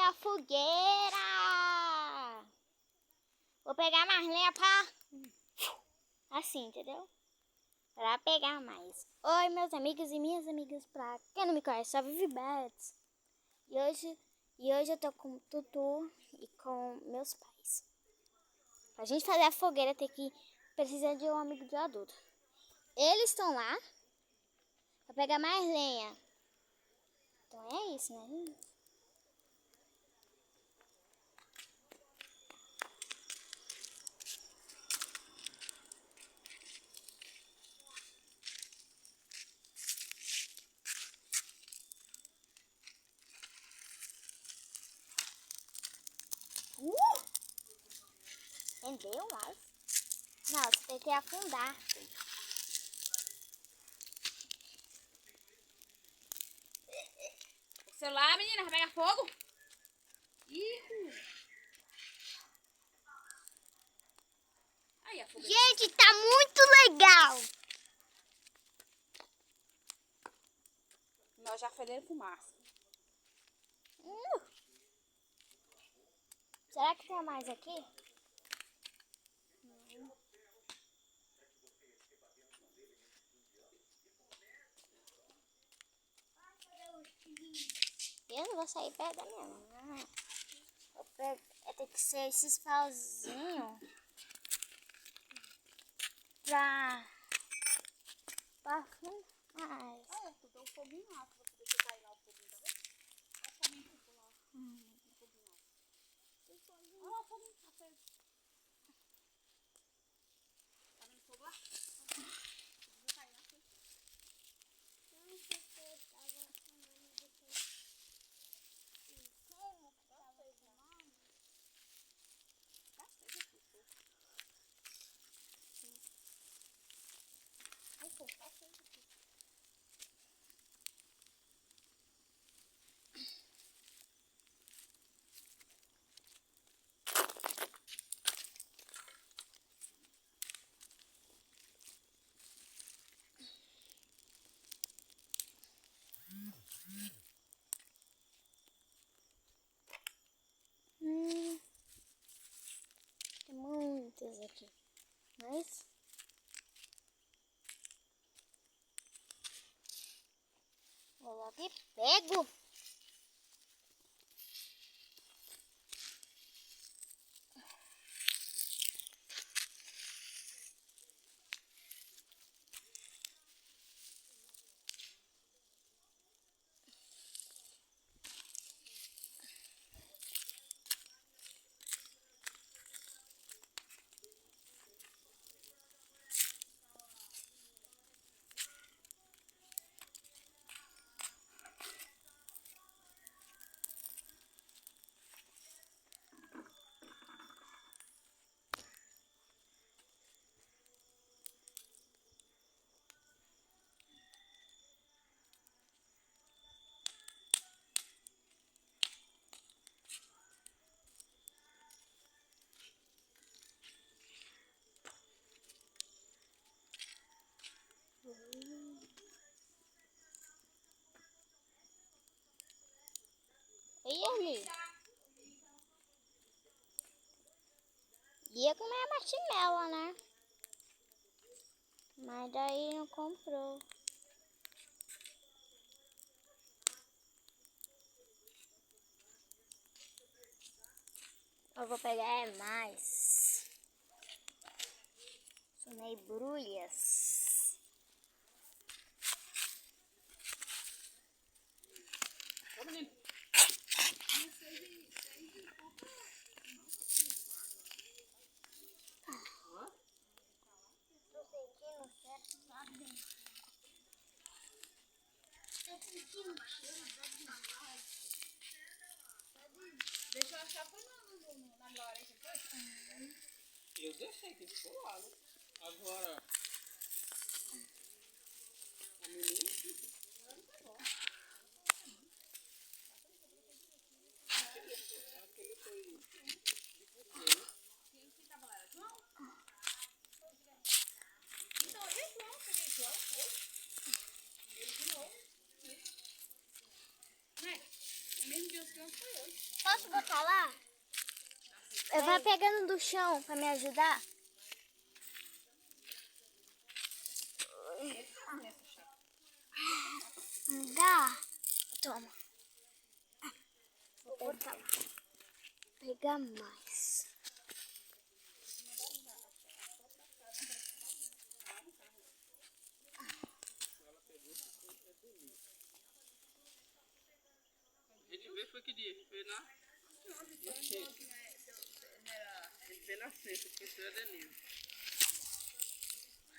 a fogueira. Vou pegar mais lenha pra... assim, entendeu? Pra pegar mais. Oi, meus amigos e minhas amigas. Pra quem não me conhece, só Vivi Bets. E hoje eu tô com o Tutu e com meus pais. Pra gente fazer a fogueira, precisa de um amigo de adulto. Eles estão lá pra pegar mais lenha. Então é isso, né, gente? Rendeu mais? Não, você tem que afundar. O celular, menina, vai pegar fogo? Ih! Aí, a fogueira. Gente, tá muito legal! Nós já fedemos fumaça. Será que tem mais aqui? Eu não vou sair perto da minha mãe. Tem que ser esses pauzinhos pra afundar. Olha, tu tem um foguinho lá. Se você deixar cair lá o foguinho, tá vendo? Olha o foguinho que lá. O foguinho lá. Olha o foguinho que tá aceso. Tá vendo o fogo lá? Deixa cair lá. Tem muitas aqui. Mas vou logo e pego. E ali? Ia comer marshmallow, né? Mas daí não comprou. Eu vou pegar mais. Sumei brulhas. Ô, menino. Tô sentindo certo, sabe? Tô sentindo Deixa eu achar foi na glória que foi? Eu deixei que ficou lá, né? Agora. A menina. Não tá bom. Aquele foi. Quem tava lá? Era João? Então, e João? Cadê João? Ele de novo. Né? O mesmo dia que eu foi hoje. Posso botar lá? Eu vou pegando do chão pra me ajudar. Dá. Toma. Vou botar lá. Pegar mais. A gente veio foi que dia? A gente veio na... Na sexta. A gente veio na sexta, porque isso é Denil.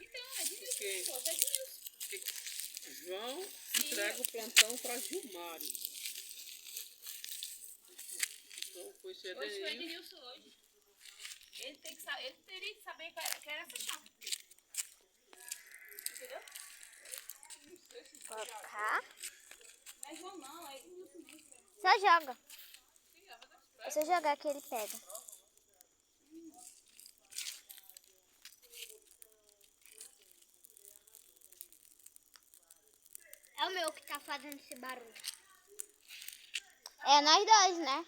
Então, é de Nilson, Porque- pô, é de Nilson. João entrega o plantão para Gilmário. Então foi ser Hoje foi Denil. Ednilson hoje. Ele teria que saber que era essa chave. Entendeu? Colocar. Não é João não, é Ednilson mesmo. Só joga. É só jogar que ele pega. É o meu que tá fazendo esse barulho. É nós dois, né?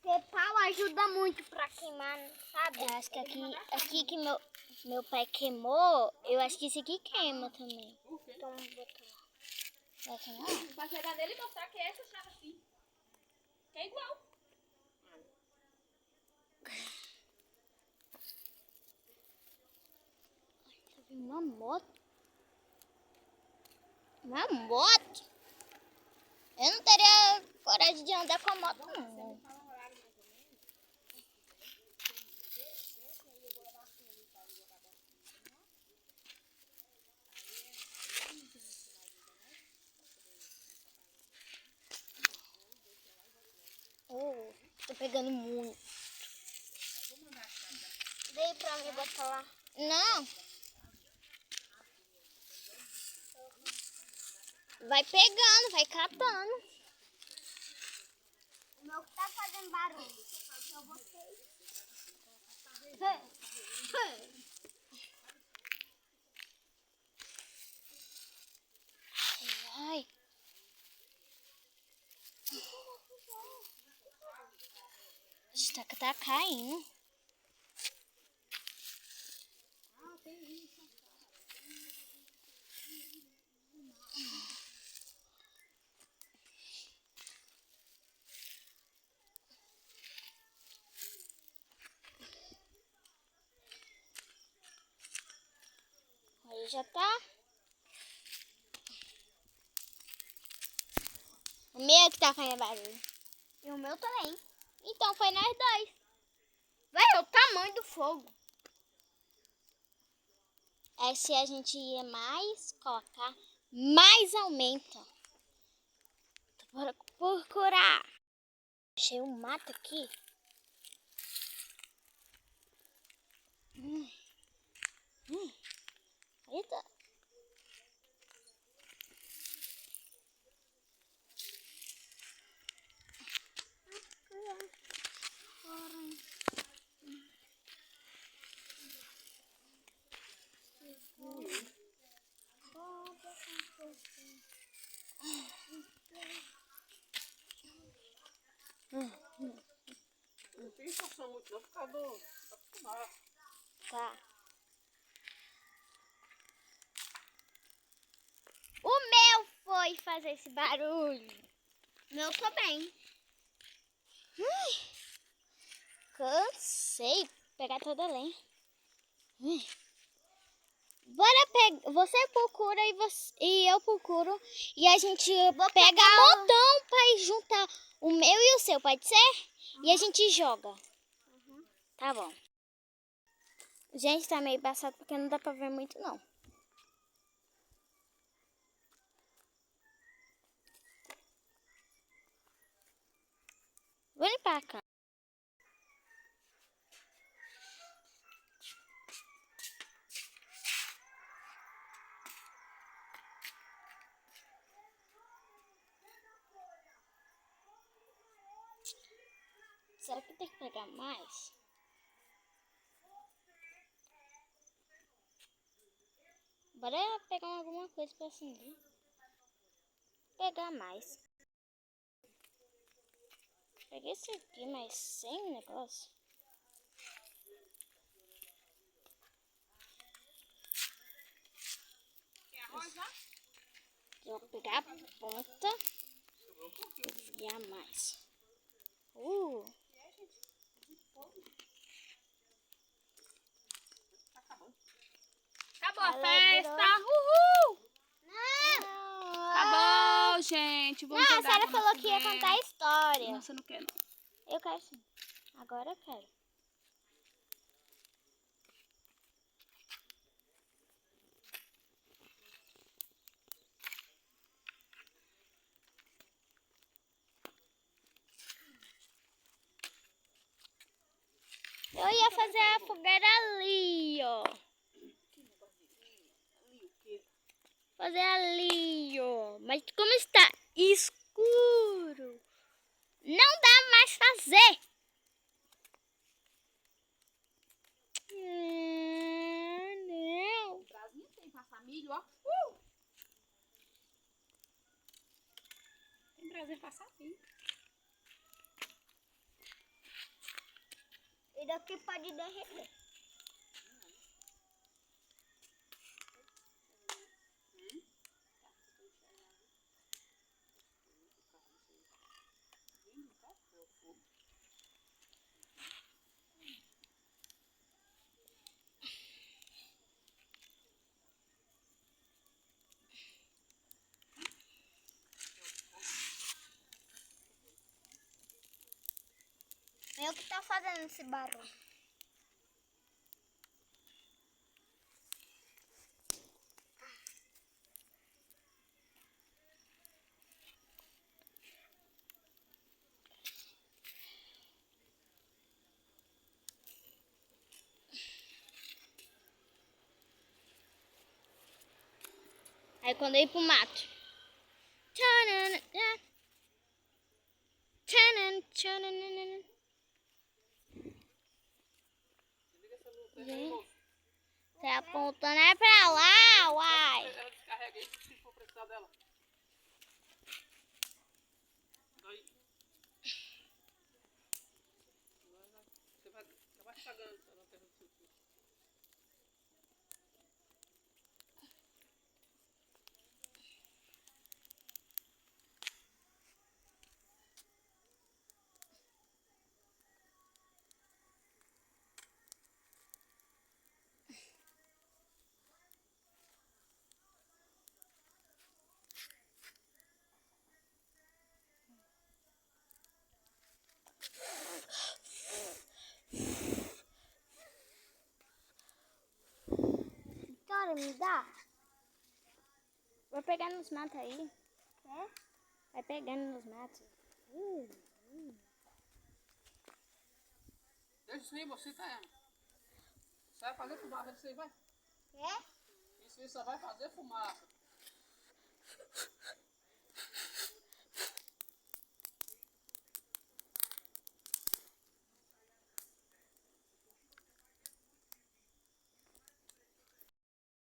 Porque pau ajuda muito pra queimar, sabe? Eu acho que aqui que meu pai queimou, eu acho que esse aqui queima também. Então, vou botar lá. Vai queimar? Pra chegar nele e mostrar que é essa chave assim. Que é igual. Uma moto? Uma moto? Eu não teria coragem de andar com a moto, não. Oh, tô pegando muito. Dei pra mim botar lá. Não. Vai pegando, vai catando. O meu que tá fazendo barulho. Eu botei. Ai. Tá caindo. Aí já tá. O meu que tá fazendo barulho. E o meu também. Então foi nós dois. Vai, é o tamanho do fogo. É se a gente ir mais, colocar, mais aumenta. Bora procurar. Achei um mato aqui. Eita. Não tem informação muito não, por causa do... Tá. O meu foi fazer esse barulho. O meu também. Cansei de pegar toda a lenha. Bora pegar. Você procura e eu procuro. E a gente pega um botão pra juntar o meu e o seu, pode ser? E a gente joga. Tá bom. Gente, tá meio embaçado porque não dá pra ver muito, não. Vou limpar a cama. Será que tem que pegar mais? Bora pegar alguma coisa pra acender. pegar mais. Peguei esse aqui, mas sem negócio. Tem arroz lá? Eu vou pegar a ponta e a mais. Acabou a Alegrou. festa! Uhul! Não! Acabou, gente. Vamos Não, a jogar Sarah pra falou nossa que ia vez. contar a história. Nossa, eu não quero não. Eu quero sim. Agora eu quero. Eu ia fazer a fogueira ali, ó. Fazer ali, ó. Mas como está escuro, não dá mais fazer. Não. Brasinha tem passar milho, ó. Tem Brasil passar milho. E daqui pode derreter. Eu que tá fazendo esse barulho. Aí quando eu ir pro mato. Gente, você apontando é pra lá, uai. Ela descarrega aí se for precisar dela. Daí. Você vai chegando na terra do seu tio. Cara, me dá. Vai pegar nos matos aí. É? Vai pegando nos matos. Deixa isso aí, você tá. Você vai fazer fumaça, isso aí vai? É? Isso aí só vai fazer fumaça.